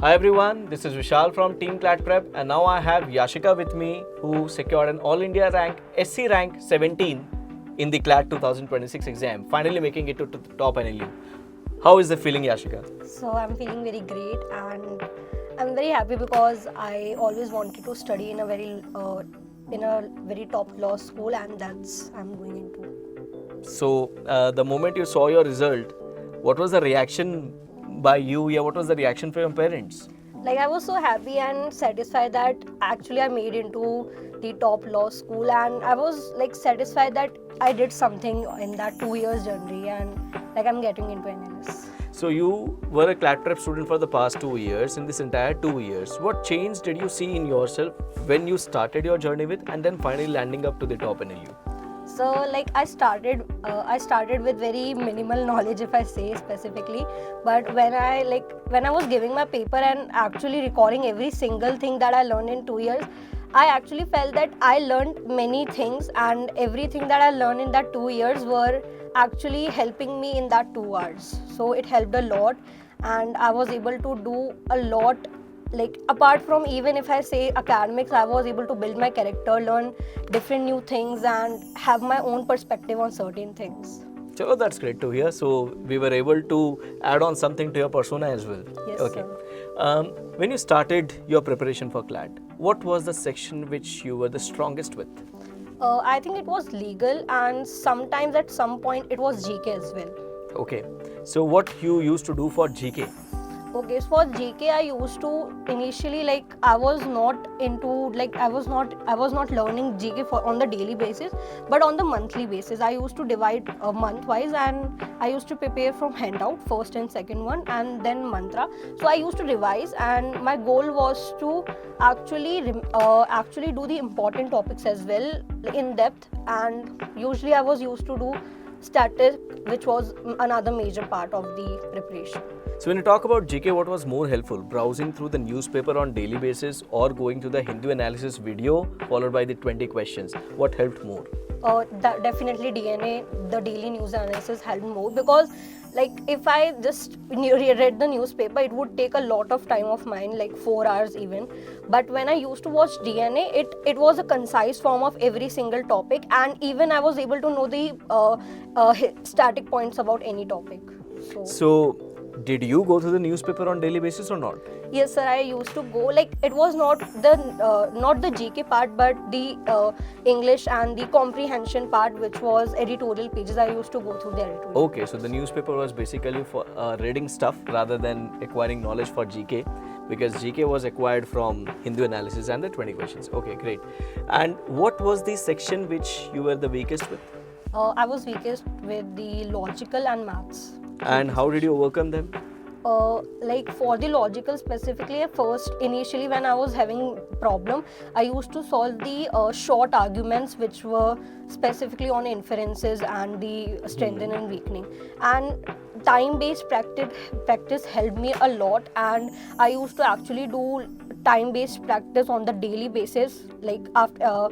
Hi everyone, this is Vishal from Team CLATPREP and now I have Yashika with me who secured an All India rank, SC rank 17 in the CLAT 2026 exam, finally making it to the top NLU. How is the feeling, Yashika? So I'm feeling very great and I'm very happy because I always wanted to study in a very top law school, and that's I'm going into. So the moment you saw your result, what was the reaction by you? Yeah, what was the reaction from your parents? Like, I was so happy and satisfied that actually I made into the top law school, and I was like satisfied that I did something in that 2 years journey, and like I'm getting into NLS. So you were a CLATPREP student for the past 2 years. In this entire 2 years, what change did you see in yourself when you started your journey with and then finally landing up to the top NLU? So like I started with very minimal knowledge, if I say specifically, but when I was giving my paper and actually recording every single thing that I learned in 2 years, I actually felt that I learned many things, and everything that I learned in that 2 years were actually helping me in that 2 hours. So it helped a lot, and I was able to do a lot. Like, apart from, even if I say academics, I was able to build my character, learn different new things, and have my own perspective on certain things. So that's great to hear. So we were able to add on something to your persona as well. Yes, Okay. sir. When you started your preparation for CLAT, what was the section which you were the strongest with? I think it was legal, and sometimes at some point it was GK as well. Okay. So what you used to do for GK? Okay, so for GK, I used to initially, like, I was not learning GK on the daily basis, but on the monthly basis. I used to divide month wise, and I used to prepare from handout, first and second one, and then mantra. So I used to revise, and my goal was to actually do the important topics as well in depth. And usually I was used to do static, which was another major part of the preparation. So when you talk about GK, what was more helpful? Browsing through the newspaper on daily basis or going to the Hindu analysis video followed by the 20 questions? What helped more? Definitely DNA, the daily news analysis helped more, because like if I just read the newspaper, it would take a lot of time of mine, like 4 hours even. But when I used to watch DNA, it was a concise form of every single topic, and even I was able to know the static points about any topic. So did you go through the newspaper on daily basis or not? Yes, sir. I used to go. Like, it was not the GK part, but the English and the comprehension part, which was editorial pages. I used to go through the editorial. Okay, so the newspaper was basically for reading stuff rather than acquiring knowledge for GK, because GK was acquired from Hindu analysis and the 20 questions. Okay, great. And what was the section which you were the weakest with? I was weakest with the logical and maths. And how did you overcome them? Like, for the logical specifically, first initially when I was having problem, I used to solve the short arguments which were specifically on inferences and the strengthening and weakening. And time-based practice helped me a lot, and I used to actually do time-based practice on the daily basis, like after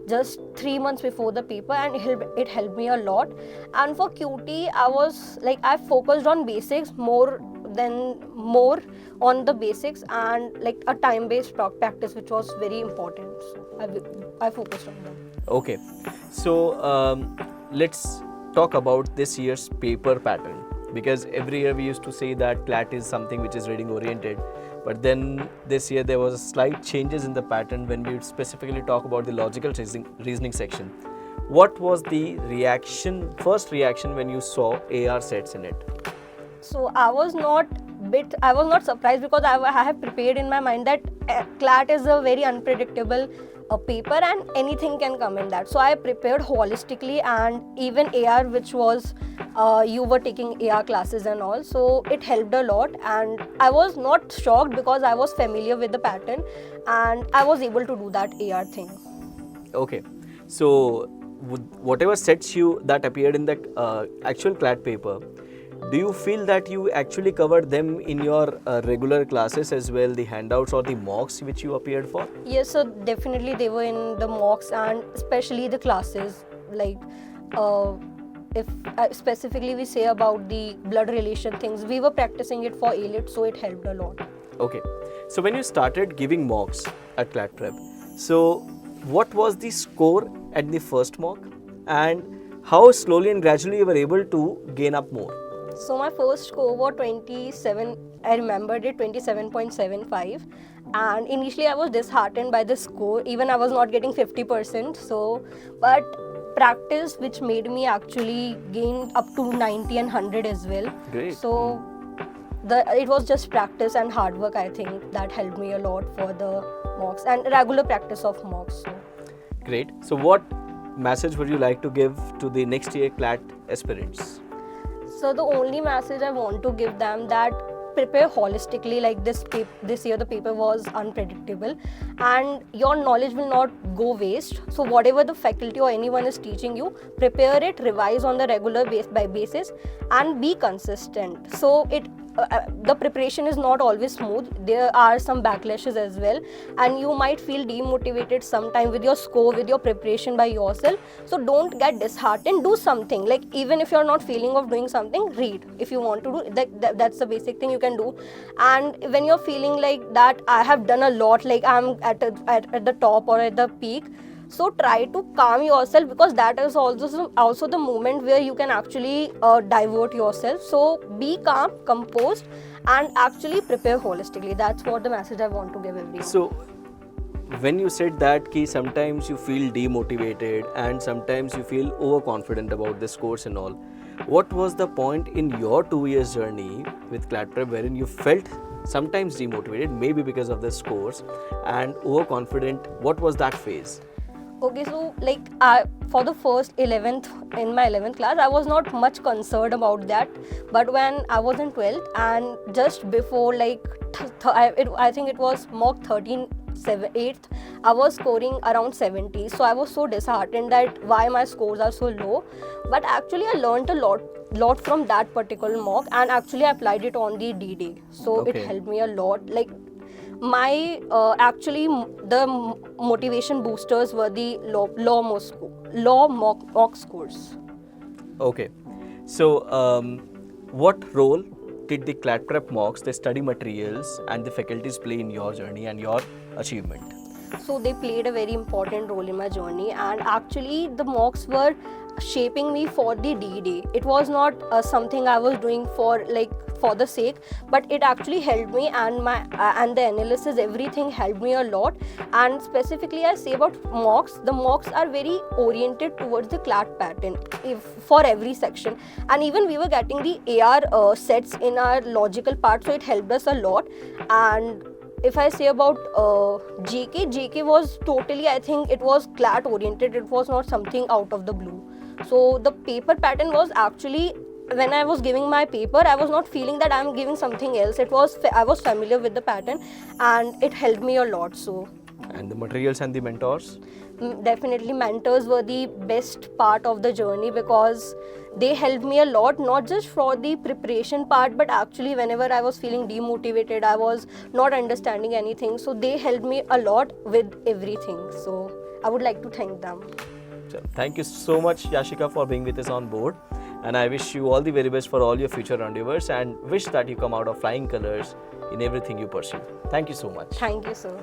just 3 months before the paper, and it helped me a lot. And for QT, I focused on basics more on the basics, and like a time-based practice, which was very important. So I focused on them. Okay, so let's talk about this year's paper pattern, because every year we used to say that CLAT is something which is reading oriented, but then this year there was a slight changes in the pattern when we would specifically talk about the logical reasoning section. What was the first reaction when you saw AR sets in it? So I was not surprised, because I have prepared in my mind that CLAT is a very unpredictable paper, and anything can come in that. So I prepared holistically, and even AR, which was you were taking AR classes and all, so it helped a lot. And I was not shocked because I was familiar with the pattern, and I was able to do that AR thing. Okay, so whatever sets you that appeared in the actual CLAT paper, do you feel that you actually covered them in your regular classes as well, the handouts or the mocks which you appeared for? Yes, so definitely they were in the mocks, and especially the classes. Like, if specifically we say about the blood relation things, we were practicing it for AILET, so it helped a lot. Okay. So when you started giving mocks at CLATPREP, so what was the score at the first mock, and how slowly and gradually you were able to gain up more? So my first score was 27. I remembered it, 27.75. And initially I was disheartened by the score. Even I was not getting 50%. So, but practice which made me actually gain up to 90 and 100 as well. Great. So it was just practice and hard work, I think, that helped me a lot for the mocks and regular practice of mocks. So. Great. So what message would you like to give to the next year CLAT aspirants? So the only message I want to give them that prepare holistically. Like this year the paper was unpredictable and your knowledge will not go waste. So whatever the faculty or anyone is teaching you, prepare it, revise on the regular basis and be consistent. So the preparation is not always smooth. There are some backlashes as well and you might feel demotivated sometime with your score, with your preparation by yourself. So don't get disheartened, do something. Like even if you're not feeling of doing something, read. If you want to do that's the basic thing you can do. And when you're feeling like that I have done a lot, like I'm at the top or at the peak, so try to calm yourself, because that is also the moment where you can actually divert yourself. So be calm, composed and actually prepare holistically. That's what the message I want to give everyone. So when you said that ki sometimes you feel demotivated and sometimes you feel overconfident about this course and all, what was the point in your 2 years journey with CLATPREP wherein you felt sometimes demotivated, maybe because of this course, and overconfident? What was that phase? Okay, so like for the first 11th, in my 11th class, I was not much concerned about that. But when I was in 12th and just before like, I think it was mock 13, 8th, I was scoring around 70. So I was so disheartened that why my scores are so low. But actually I learned a lot from that particular mock and actually I applied it on the D-Day. So Okay. it helped me a lot. Like my actually the motivation boosters were the law mock scores. Okay. So what role did the CLATPREP mocks, the study materials and the faculties play in your journey and your achievement? So they played a very important role in my journey, and actually the mocks were shaping me for the D-Day. It was not something I was doing for the sake, but it actually helped me, and and the analysis, everything helped me a lot. And specifically I say about mocks, the mocks are very oriented towards the CLAT pattern for every section, and even we were getting the AR sets in our logical part, so it helped us a lot. And if I say about JK was totally, I think it was CLAT oriented, it was not something out of the blue. So the paper pattern was actually, when I was giving my paper, I was not feeling that I'm giving something else. I was familiar with the pattern and it helped me a lot. So. And the materials and the mentors? Definitely mentors were the best part of the journey, because they helped me a lot, not just for the preparation part, but actually whenever I was feeling demotivated, I was not understanding anything, so they helped me a lot with everything. So I would like to thank them. So, thank you so much, Yashika, for being with us on board, and I wish you all the very best for all your future endeavors and wish that you come out of flying colors in everything you pursue. Thank you so much. Thank you, sir.